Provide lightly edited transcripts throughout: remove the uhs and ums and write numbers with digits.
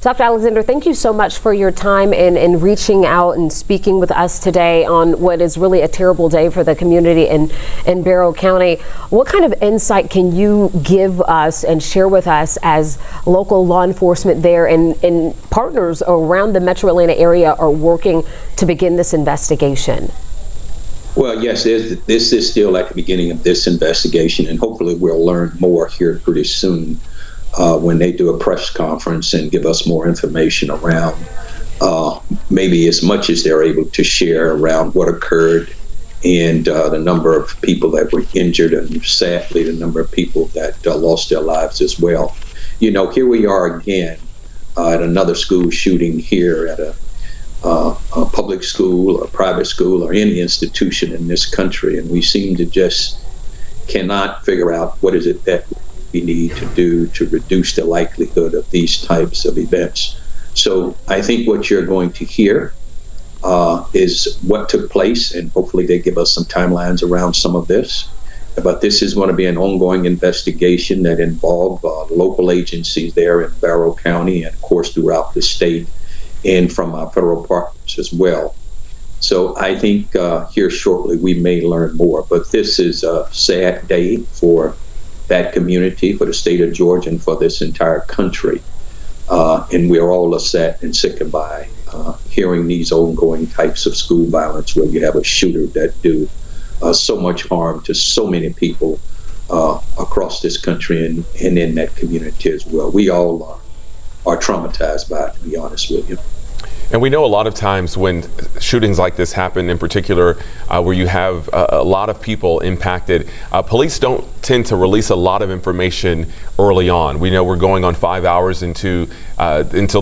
Dr. Alexander, thank you so much for your time in reaching out and speaking with us today on what is really a terrible day for the community in Barrow County. What kind of insight can you give us and share with us as local law enforcement there and partners around the Metro Atlanta area are working to begin this investigation? Well, yes, this is still at the beginning of this investigation, and hopefully we'll learn more here pretty soon. When they do a press conference and give us more information around maybe as much as they're able to share around what occurred and the number of people that were injured and sadly the number of people that lost their lives as well. You know, here we are again at another school shooting here at a public school or private school or any institution in this country, and we seem to just cannot figure out what is it that we need to do to reduce the likelihood of these types of events. So I think what you're going to hear is what took place, and hopefully they give us some timelines around some of this. But this is going to be an ongoing investigation that involves local agencies there in Barrow County and, of course, throughout the state and from our federal partners as well. So I think here shortly we may learn more. But this is a sad day for that community, for the state of Georgia, and for this entire country. And we are all upset and sickened by hearing these ongoing types of school violence where you have a shooter that do so much harm to so many people across this country and in that community as well. We all are traumatized by it, to be honest with you. And we know a lot of times when shootings like this happen, in particular, where you have a lot of people impacted, police don't tend to release a lot of information early on. We know we're going on 5 hours until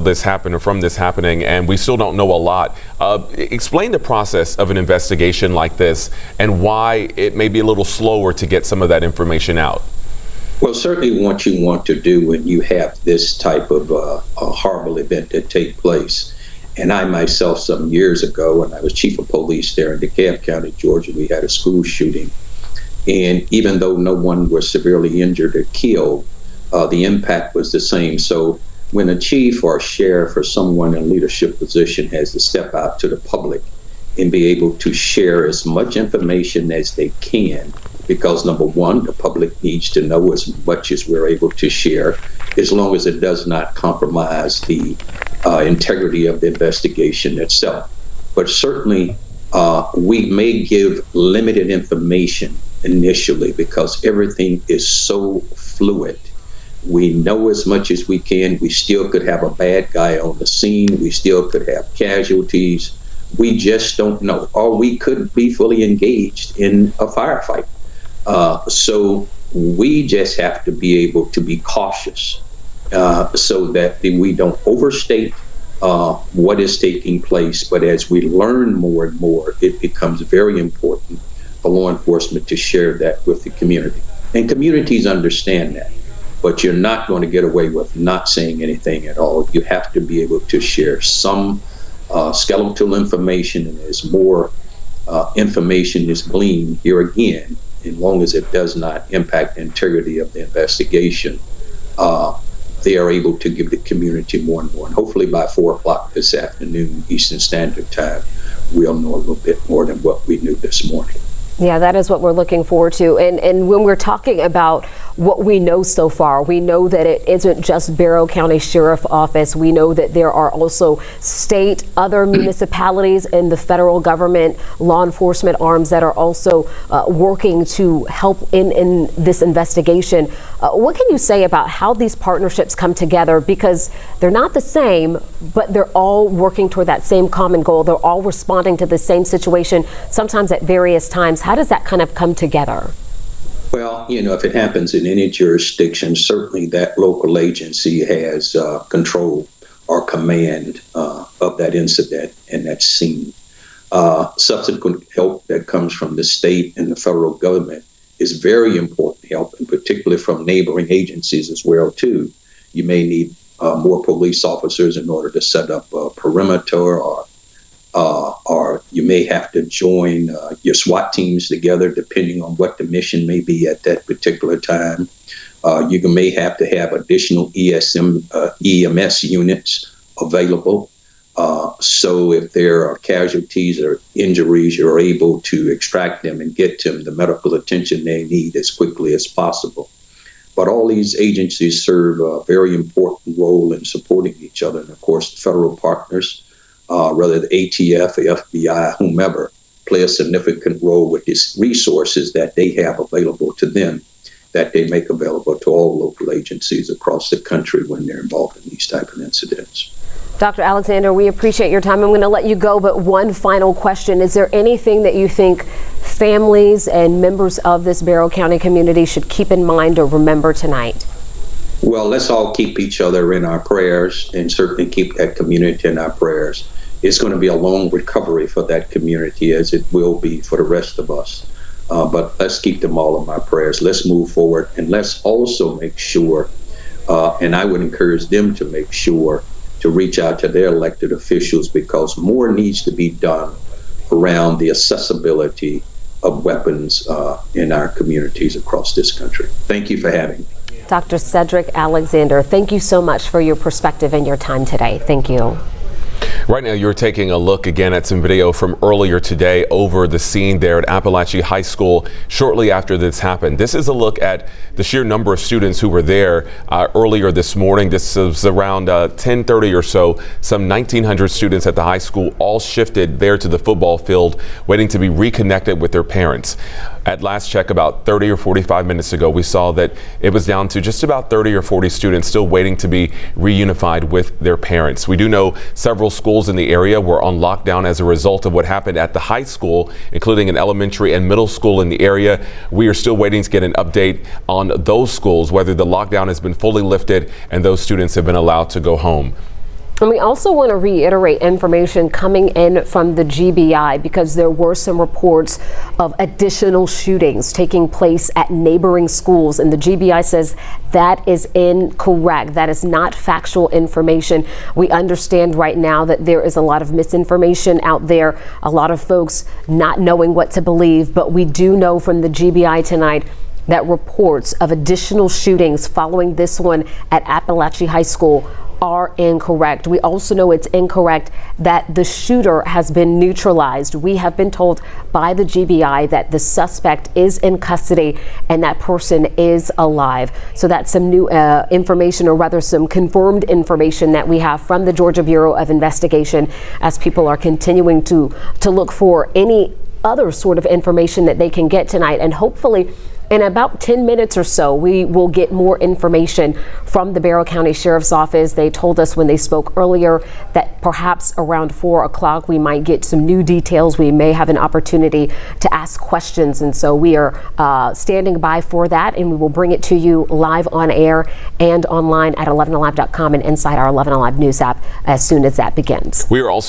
this happened or from this happening, and we still don't know a lot. Explain the process of an investigation like this and why it may be a little slower to get some of that information out. Well, certainly what you want to do when you have this type of a horrible event that take place. And I myself, some years ago, when I was chief of police there in DeKalb County, Georgia, we had a school shooting. And even though no one was severely injured or killed, the impact was the same. So when a chief or a sheriff or someone in a leadership position has to step out to the public and be able to share as much information as they can, because number one, the public needs to know as much as we're able to share, as long as it does not compromise the integrity of the investigation itself. But certainly we may give limited information initially because everything is so fluid. We know as much as we can. We still could have a bad guy on the scene. We still could have casualties. We just don't know. Or we could be fully engaged in a firefight. So we just have to be able to be cautious so that we don't overstate what is taking place. But as we learn more and more, it becomes very important for law enforcement to share that with the community. And communities understand that. But you're not going to get away with not saying anything at all. You have to be able to share some skeletal information, and as more information is gleaned here again, as long as it does not impact the integrity of the investigation, they are able to give the community more and more. And hopefully by 4 o'clock this afternoon, Eastern Standard Time, we'll know a little bit more than what we knew this morning. Yeah, that is what we're looking forward to. And when we're talking about what we know so far, we know that it isn't just Barrow County Sheriff Office. We know that there are also state, other municipalities, and the federal government law enforcement arms that are also working to help in this investigation. What can you say about how these partnerships come together? Because they're not the same, but they're all working toward that same common goal. They're all responding to the same situation, sometimes at various times. How does that kind of come together? Well, you know, if it happens in any jurisdiction, certainly that local agency has control or command of that incident and that scene. Subsequent help that comes from the state and the federal government is very important help, and particularly from neighboring agencies as well, too. You may need more police officers in order to set up a perimeter, or you may have to join your SWAT teams together, depending on what the mission may be at that particular time. You may have to have additional EMS units available. So if there are casualties or injuries, you're able to extract them and get them the medical attention they need as quickly as possible. But all these agencies serve a very important role in supporting each other. And of course, the federal partners, whether the ATF, the FBI, whomever, play a significant role with these resources that they have available to them, that they make available to all local agencies across the country when they're involved in these type of incidents. Dr. Alexander, we appreciate your time. I'm going to let you go, but one final question. Is there anything that you think families and members of this Barrow County community should keep in mind or remember tonight? Well, let's all keep each other in our prayers and certainly keep that community in our prayers. It's going to be a long recovery for that community, as it will be for the rest of us. But let's keep them all in our prayers. Let's move forward, and let's also make sure, and I would encourage them to make sure, to reach out to their elected officials, because more needs to be done around the accessibility of weapons in our communities across this country. Thank you for having me. Dr. Cedric Alexander, thank you so much for your perspective and your time today. Thank you. Right now, you're taking a look again at some video from earlier today over the scene there at Apalachee High School shortly after this happened. This is a look at the sheer number of students who were there earlier this morning. This was around 10:30 or so. Some 1,900 students at the high school all shifted there to the football field, waiting to be reconnected with their parents. At last check, about 30 or 45 minutes ago, we saw that it was down to just about 30 or 40 students still waiting to be reunified with their parents. We do know several schools in the area were on lockdown as a result of what happened at the high school, including an elementary and middle school in the area. We are still waiting to get an update on those schools, whether the lockdown has been fully lifted and those students have been allowed to go home. And we also want to reiterate information coming in from the GBI, because there were some reports of additional shootings taking place at neighboring schools, and the GBI says that is incorrect. That is not factual information. We understand right now that there is a lot of misinformation out there, a lot of folks not knowing what to believe, but we do know from the GBI tonight that reports of additional shootings following this one at Apalachee High School are incorrect. We also know it's incorrect that the shooter has been neutralized. We have been told by the GBI that the suspect is in custody and that person is alive. So that's some new information, or rather some confirmed information that we have from the Georgia Bureau of Investigation, as people are continuing to look for any other sort of information that they can get tonight. And hopefully in about 10 minutes or so, we will get more information from the Barrow County Sheriff's Office. They told us when they spoke earlier that perhaps around 4 o'clock we might get some new details. We may have an opportunity to ask questions, and so we are standing by for that, and we will bring it to you live on air and online at 11alive.com and inside our 11 Alive news app as soon as that begins. We are also